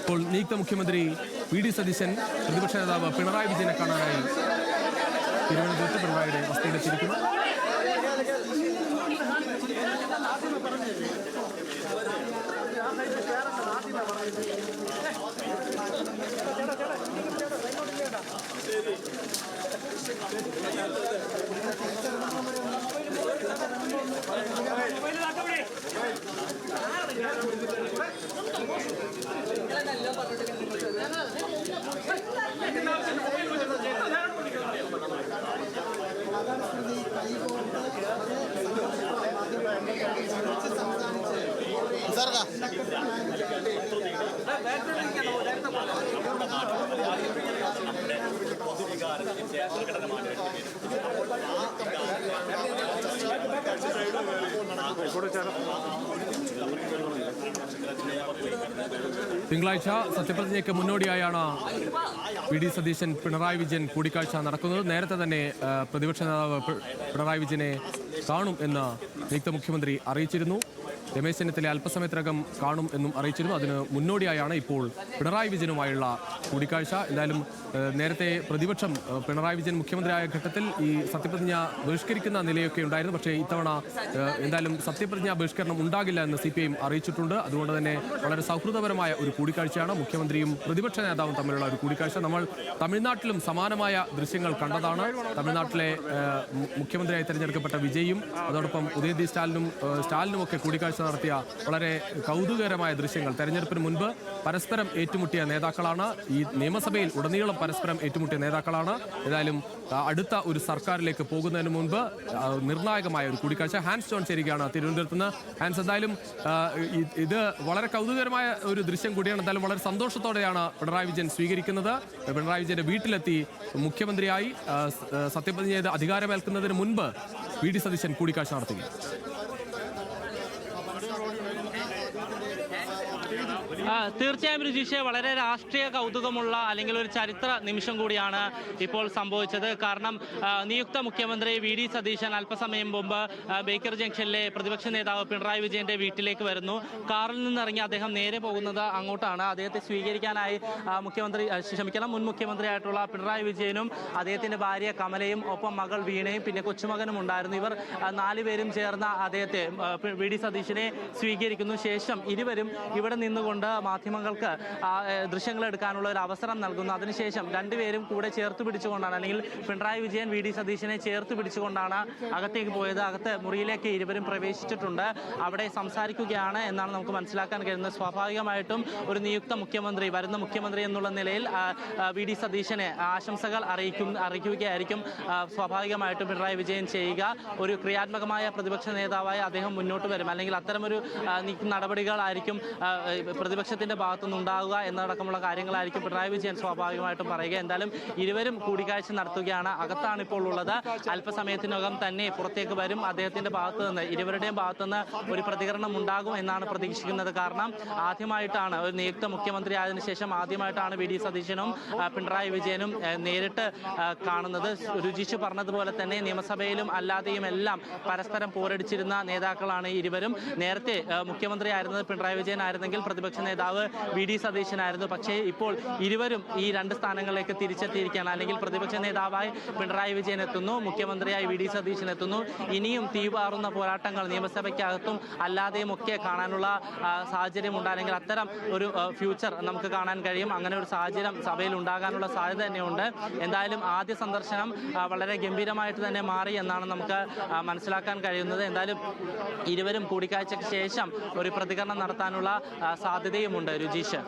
ഇപ്പോൾ നിയുക്ത മുഖ്യമന്ത്രി വി.ഡി. സതീശൻ പ്രതിപക്ഷ നേതാവ് പിണറായി വിജയനെ കാണാനായി തിരുവനന്തപുരത്ത് പിണറായിയുടെ വസതിയിലെത്തിയിരിക്കുന്നു. തിങ്കളാഴ്ച സത്യപ്രതിജ്ഞയ്ക്ക് മുന്നോടിയായാണ് വി.ഡി. സതീശൻ പിണറായി വിജയൻ കൂടിക്കാഴ്ച നടക്കുന്നത്. നേരത്തെ തന്നെ പ്രതിപക്ഷ നേതാവ് പിണറായി വിജയനെ കാണും എന്ന് നിയുക്ത മുഖ്യമന്ത്രി അറിയിച്ചിരുന്നു. രമേശ് ചെന്നിത്തല അല്പസമയത്തിനകം കാണും എന്നും അറിയിച്ചിരുന്നു. അതിന് മുന്നോടിയായാണ് ഇപ്പോൾ പിണറായി വിജയനുമായുള്ള കൂടിക്കാഴ്ച. എന്തായാലും നേരത്തെ പ്രതിപക്ഷം പിണറായി വിജയൻ മുഖ്യമന്ത്രിയായ ഘട്ടത്തിൽ ഈ സത്യപ്രതിജ്ഞ ബഹിഷ്കരിക്കുന്ന നിലയൊക്കെ ഉണ്ടായിരുന്നു. പക്ഷേ ഇത്തവണ എന്തായാലും സത്യപ്രതിജ്ഞ ബഹിഷ്കരണം ഉണ്ടാകില്ല എന്ന് CPI അറിയിച്ചിട്ടുണ്ട്. അതുകൊണ്ട് തന്നെ വളരെ സൗഹൃദപരമായ ഒരു കൂടിക്കാഴ്ചയാണ് മുഖ്യമന്ത്രിയും പ്രതിപക്ഷ നേതാവും തമ്മിലുള്ള ഒരു കൂടിക്കാഴ്ച. നമ്മൾ തമിഴ്നാട്ടിലും സമാനമായ ദൃശ്യങ്ങൾ കണ്ടതാണ്. തമിഴ്നാട്ടിലെ മുഖ്യമന്ത്രിയായി തെരഞ്ഞെടുക്കപ്പെട്ട വിജയും അതോടൊപ്പം ഉദയനിധി സ്റ്റാലിനും ഒക്കെ കൂടിക്കാഴ്ച നടത്തിയ വളരെ കൗതുകകരമായ ദൃശ്യങ്ങൾ. തെരഞ്ഞെടുപ്പിന് മുൻപ് പരസ്പരം ഏറ്റുമുട്ടിയ നേതാക്കളാണ്. ഈ നിയമസഭയിൽ ഉടനീളം പരസ്പരം ഏറ്റുമുട്ടിയ നേതാക്കളാണ്. ഏതായാലും അടുത്ത ഒരു സർക്കാരിലേക്ക് പോകുന്നതിന് മുൻപ് നിർണായകമായ ഒരു കൂടിക്കാഴ്ച. ഹാൻസ് ജോൺ ചേരുകയാണ് തിരുവനന്തപുരത്ത് നിന്ന്. ഹാൻസ്, എന്തായാലും ഇത് വളരെ കൗതുകകരമായ ഒരു ദൃശ്യം കൂടിയാണ്. എന്തായാലും വളരെ സന്തോഷത്തോടെയാണ് പിണറായി വിജയൻ സ്വീകരിക്കുന്നത്. പിണറായി വിജയന്റെ വീട്ടിലെത്തി മുഖ്യമന്ത്രിയായി സത്യപ്രതിജ്ഞ ചെയ്ത് അധികാരമേൽക്കുന്നതിന് മുൻപ് വി.ഡി. സതീശൻ കൂടിക്കാഴ്ച നടത്തുകയാണ്. തീർച്ചയായും രുചിഷെ, വളരെ രാഷ്ട്രീയ കൗതുകമുള്ള അല്ലെങ്കിൽ ഒരു ചരിത്ര നിമിഷം കൂടിയാണ് ഇപ്പോൾ സംഭവിച്ചത്. കാരണം നിയുക്ത മുഖ്യമന്ത്രി വി.ഡി. സതീശൻ അല്പസമയം മുമ്പ് ബേക്കർ ജംഗ്ഷനിലെ പ്രതിപക്ഷ നേതാവ് പിണറായി വിജയന്റെ വീട്ടിലേക്ക് വരുന്നു. കാറിൽ നിന്നിറങ്ങി അദ്ദേഹം നേരെ പോകുന്നത് അങ്ങോട്ടാണ്. അദ്ദേഹത്തെ സ്വീകരിക്കാനായി മുൻ മുഖ്യമന്ത്രിയായിട്ടുള്ള പിണറായി വിജയനും അദ്ദേഹത്തിന്റെ ഭാര്യ കമലയും ഒപ്പം മകൾ വീണയും പിന്നെ കൊച്ചുമകനും ഉണ്ടായിരുന്നു. ഇവർ 4 പേരും ചേർന്ന അദ്ദേഹത്തെ വി.ഡി. സതീശനെ സ്വീകരിക്കുന്നു. ശേഷം ഇരുവരും ഇവിടെ നിന്നുകൊണ്ട് മാധ്യമങ്ങൾക്ക് ദൃശ്യങ്ങൾ എടുക്കാനുള്ള ഒരു അവസരം നൽകുന്നു. അതിനുശേഷം രണ്ടുപേരും കൂടെ ചേർത്ത് പിടിച്ചുകൊണ്ടാണ്, അല്ലെങ്കിൽ പിണറായി വിജയൻ വി.ഡി. സതീശനെ ചേർത്ത് പിടിച്ചുകൊണ്ടാണ് അകത്തേക്ക് പോയത്. അകത്ത് മുറിയിലേക്ക് ഇരുവരും പ്രവേശിച്ചിട്ടുണ്ട്. അവിടെ സംസാരിക്കുകയാണ് എന്നാണ് നമുക്ക് മനസ്സിലാക്കാൻ കഴിയുന്നത്. സ്വാഭാവികമായിട്ടും ഒരു നിയുക്ത മുഖ്യമന്ത്രി, വരുന്ന മുഖ്യമന്ത്രി എന്നുള്ള നിലയിൽ വി.ഡി. സതീശനെ ആശംസകൾ അറിയിക്കുകയായിരിക്കും സ്വാഭാവികമായിട്ടും പിണറായി വിജയൻ ചെയ്യുക. ഒരു ക്രിയാത്മകമായ പ്രതിപക്ഷ നേതാവായി അദ്ദേഹം മുന്നോട്ട് വരും, അല്ലെങ്കിൽ അത്തരമൊരു നടപടികളായിരിക്കും പ്രതിപക്ഷത്തിന്റെ ഭാഗത്തുനിന്ന് ഉണ്ടാവുക എന്നടക്കമുള്ള കാര്യങ്ങളായിരിക്കും പിണറായി വിജയൻ സ്വാഭാവികമായിട്ടും പറയുക. എന്തായാലും ഇരുവരും കൂടിക്കാഴ്ച നടത്തുകയാണ്. അകത്താണ് ഇപ്പോൾ ഉള്ളത്. അല്പസമയത്തിനകം തന്നെ പുറത്തേക്ക് വരും. അദ്ദേഹത്തിന്റെ ഭാഗത്തു നിന്ന്, ഇരുവരുടെയും ഭാഗത്തുനിന്ന് ഒരു പ്രതികരണം ഉണ്ടാകും എന്നാണ് പ്രതീക്ഷിക്കുന്നത്. കാരണം ആദ്യമായിട്ടാണ് ഒരു നിയുക്ത മുഖ്യമന്ത്രി ആയതിനു ശേഷം ആദ്യമായിട്ടാണ് വി.ഡി. സതീശനും പിണറായി വിജയനും നേരിട്ട് കാണുന്നത്. രുചിഷ് പറഞ്ഞതുപോലെ തന്നെ നിയമസഭയിലും അല്ലാതെയും എല്ലാം പരസ്പരം പോരടിച്ചിരുന്ന നേതാക്കളാണ് ഇരുവരും. നേരത്തെ മുഖ്യമന്ത്രി ആയിരുന്നത് പിണറായി വിജയൻ ആയിരുന്നെങ്കിൽ പ്രതിപക്ഷ നേതാവ് വി.ഡി. സതീശനായിരുന്നു. പക്ഷേ ഇപ്പോൾ ഇരുവരും ഈ 2 സ്ഥാനങ്ങളിലേക്ക് തിരിച്ചെത്തിയിരിക്കുകയാണ്. അല്ലെങ്കിൽ പ്രതിപക്ഷ നേതാവായി പിണറായി വിജയൻ എത്തുന്നു, മുഖ്യമന്ത്രിയായി വി.ഡി. സതീശൻ എത്തുന്നു. ഇനിയും തീവാറുന്ന പോരാട്ടങ്ങൾ നിയമസഭയ്ക്കകത്തും അല്ലാതെയും ഒക്കെ കാണാനുള്ള സാഹചര്യം ഉണ്ടാണെങ്കിൽ അത്തരം ഒരു ഫ്യൂച്ചർ നമുക്ക് കാണാൻ കഴിയും. അങ്ങനെ ഒരു സാഹചര്യം സഭയിൽ ഉണ്ടാകാനുള്ള സാധ്യത തന്നെയുണ്ട്. എന്തായാലും ആദ്യ സന്ദർശനം വളരെ ഗംഭീരമായിട്ട് തന്നെ മാറി എന്നാണ് നമുക്ക് മനസ്സിലാക്കാൻ കഴിയുന്നത്. എന്തായാലും ഇരുവരും കൂടിക്കാഴ്ചയ്ക്ക് ശേഷം ഒരു പ്രതികരണം നടത്താനുള്ള സാധ്യതയുമുണ്ട് രുചീഷ്.